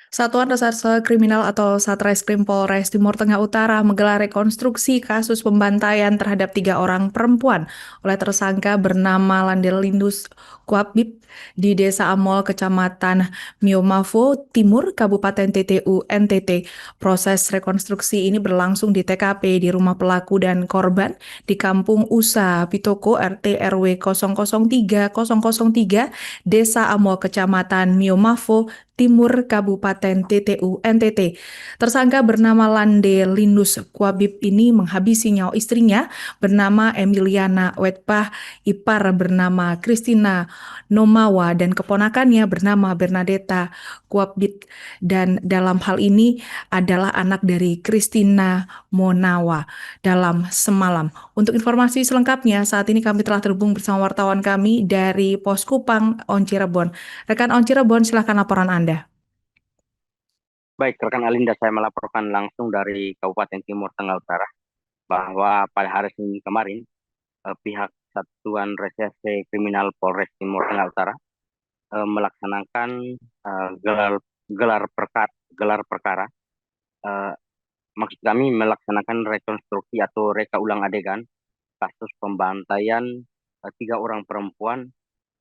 Satuan Reserse Kriminal atau Satreskrim Polres Timur Tengah Utara menggelar rekonstruksi kasus pembantaian terhadap 3 orang perempuan oleh tersangka bernama Landelindus Kuabib di Desa Amol, Kecamatan Miomavo Timur, Kabupaten TTU, NTT. Proses rekonstruksi ini berlangsung di TKP di rumah pelaku dan korban di Kampung Usa Pitoko RT RW 003 Desa Amol, Kecamatan Miomavo Timur, Kabupaten TTU, NTT. Tersangka bernama Lande Linus Kuabib ini menghabisi nyawa istrinya bernama Emiliana Wetpah, ipar bernama Christina Nomawa, dan keponakannya bernama Bernadetta Kuabib. Dan dalam hal ini adalah anak dari Christina Monawa dalam semalam. Untuk informasi selengkapnya, saat ini kami telah terhubung bersama wartawan kami dari Poskupang, On Cirebon. Rekan On Cirebon, silahkan laporan Anda. Baik, rekan Alinda, saya melaporkan langsung dari Kabupaten Timur Tengah Utara bahwa pada hari Senin kemarin pihak Satuan Reserse Kriminal Polres Timur Tengah Utara melaksanakan gelar perkara. Maksud kami melaksanakan rekonstruksi atau reka ulang adegan kasus pembantaian 3 orang perempuan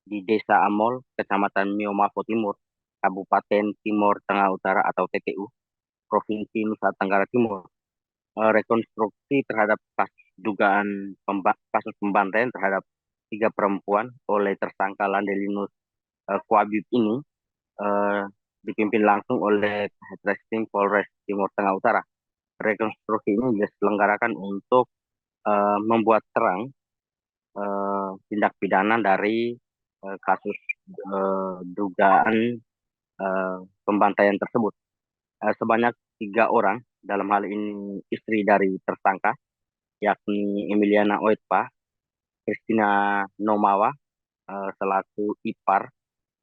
di Desa Amol, Kecamatan Miomavo Timur, Kabupaten Timur Tengah Utara atau TTU, Provinsi Nusa Tenggara Timur. Rekonstruksi terhadap kasus pembantaian terhadap 3 perempuan oleh tersangka Landelinus Kuabib ini dipimpin langsung oleh Satreskrim Polres Timur Tengah Utara. Rekonstruksi ini diselenggarakan untuk membuat terang tindak pidana dari kasus dugaan pembantaian tersebut. Sebanyak 3 orang, dalam hal ini istri dari tersangka, yakni Emiliana Oetpa, Christina Nomawa, selaku ipar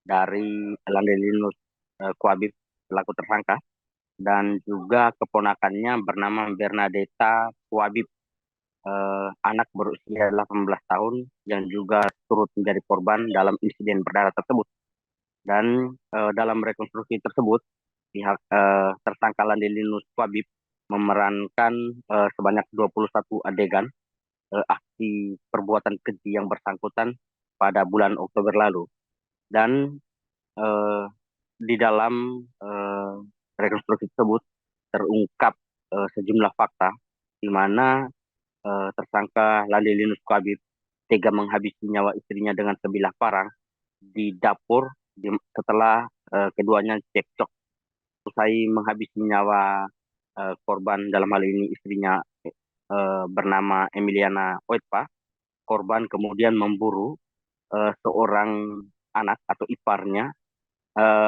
dari Landelinus Kuabib selaku tersangka, dan juga keponakannya bernama Bernadetta Kuabib, anak berusia 18 tahun yang juga turut menjadi korban dalam insiden berdarah tersebut. Dan dalam rekonstruksi tersebut, pihak tersangka Landelinus Kuabib memerankan sebanyak 21 adegan aksi perbuatan keji yang bersangkutan pada bulan Oktober lalu. Dan di dalam rekonstruksi tersebut terungkap sejumlah fakta di mana tersangka Landelinus Kuabib tega menghabisi nyawa istrinya dengan sebilah parang di dapur setelah keduanya cekcok. Usai menghabisi nyawa korban, dalam hal ini istrinya bernama Emiliana Oetpa, korban kemudian memburu seorang anak atau iparnya,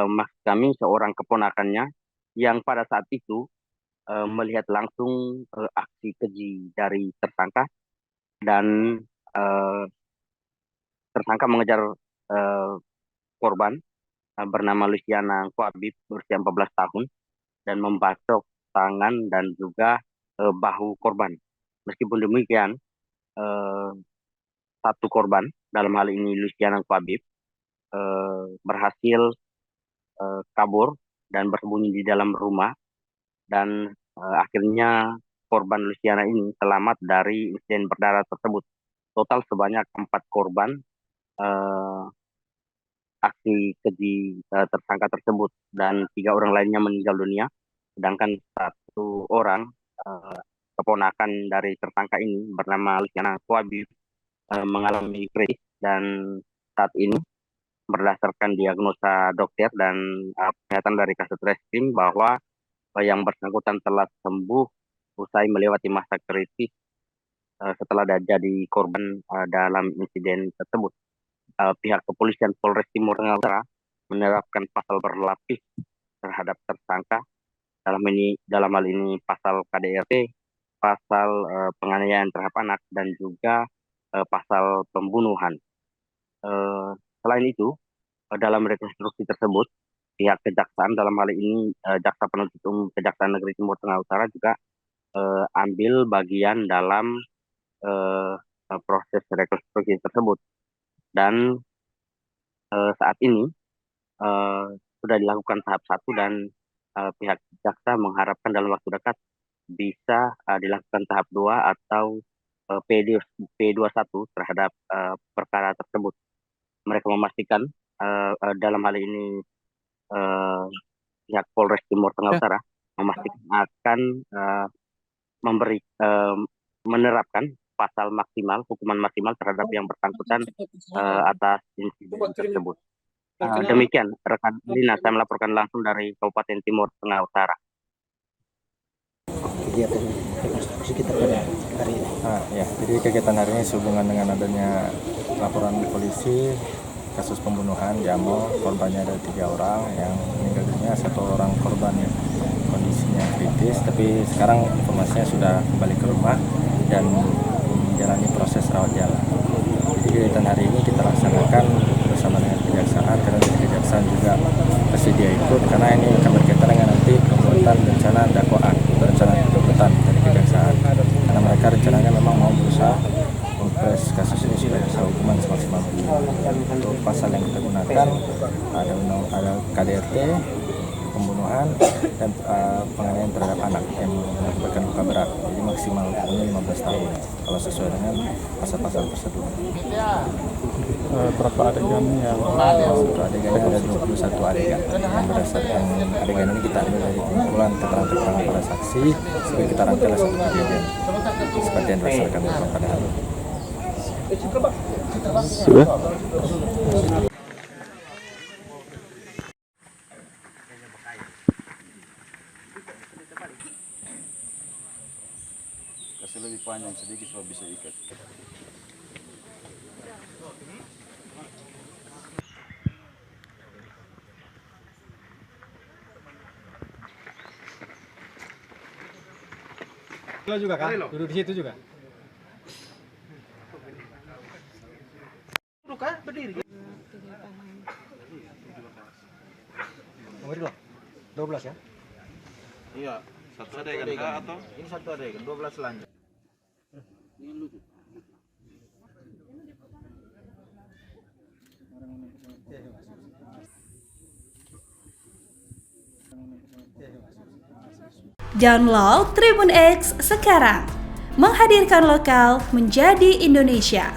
maksud kami seorang keponakannya, yang pada saat itu melihat langsung aksi keji dari tersangka, dan tersangka mengejar korban bernama Luciana Kuabib berusia 14 tahun dan membacok tangan dan juga bahu korban. Meskipun demikian, satu korban, dalam hal ini Luciana Kuabib, berhasil kabur dan bersembunyi di dalam rumah, dan akhirnya korban Luciana ini selamat dari insiden berdarah tersebut. Total sebanyak 4 korban aksi keji tersangka tersebut, dan 3 orang lainnya meninggal dunia, sedangkan 1 orang keponakan dari tersangka ini bernama Luciana Kuabib mengalami kritis, dan saat ini berdasarkan diagnosa dokter dan kesehatan dari Kasatreskrim bahwa yang bersangkutan telah sembuh usai melewati masa kritis setelah jadi korban dalam insiden tersebut. Pihak kepolisian Polres Timur Tengah Utara menerapkan pasal berlapis terhadap tersangka, dalam hal ini pasal KDRT, pasal penganiayaan terhadap anak, dan juga pasal pembunuhan. Selain itu, dalam rekonstruksi tersebut, pihak kejaksaan, dalam hal ini Jaksa Penuntut Umum Kejaksaan Negeri Timur Tengah Utara, juga ambil bagian dalam proses rekonstruksi tersebut. Dan saat ini sudah dilakukan tahap 1 dan pihak jaksa mengharapkan dalam waktu dekat bisa dilakukan tahap 2 atau P21 terhadap perkara tersebut. Mereka memastikan dalam hal ini pihak Polres Timur Tengah Utara memastikan akan menerapkan pasal maksimal, hukuman maksimal terhadap yang bersangkutan atas insiden tersebut. Demikian rekan Lina, saya melaporkan langsung dari Kabupaten Timur Tengah Utara. Kegiatan rekonstruksi kita pada hari ini. Ya, jadi kegiatan hari ini sehubungan dengan adanya laporan polisi kasus pembunuhan di Amol, korbannya ada 3 orang, yang meninggal dunia 1 orang korban yang kondisinya kritis, tapi sekarang informasinya sudah kembali ke rumah dan menjalani proses rawat jalan. Jadi kegiatan hari ini kita laksanakan bersama dengan kejaksaan, karena dari kejaksaan juga bersedia ikut, karena ini akan berkaitan dengan nanti pembuatan rencana dakwaan, rencana tuntutan dari kejaksaan, karena mereka rencananya memang mau berusaha proses kasus ini sudah bisa hukuman semaksimal mungkin. Untuk pasal yang kita gunakan ada KDRT, pembunuhan, dan penganiayaan terhadap anak yang mengakibatkan luka berat. Jadi maksimal hukumannya 15 tahun kalau sesuai dengan pasal-pasal tersebut. Berapa adegan yang Untuk adegannya ada 21 adegan. Yang berdasarkan adegan ini kita ambil dari kumpulan keterangan-keterangan para saksi, sebagai kita rangkailah satu kejadian seperti yang dirasakan pada hari ini. kasih lebih panjang sedikit supaya bisa ikat. Lo juga kan? Duduk di situ juga. Duduk kan? Berdiri. Nomor 12 ya? Iya, satu adegan atau? Ini satu adegan, 12 lanjut. Download Tribun X sekarang, menghadirkan lokal menjadi Indonesia.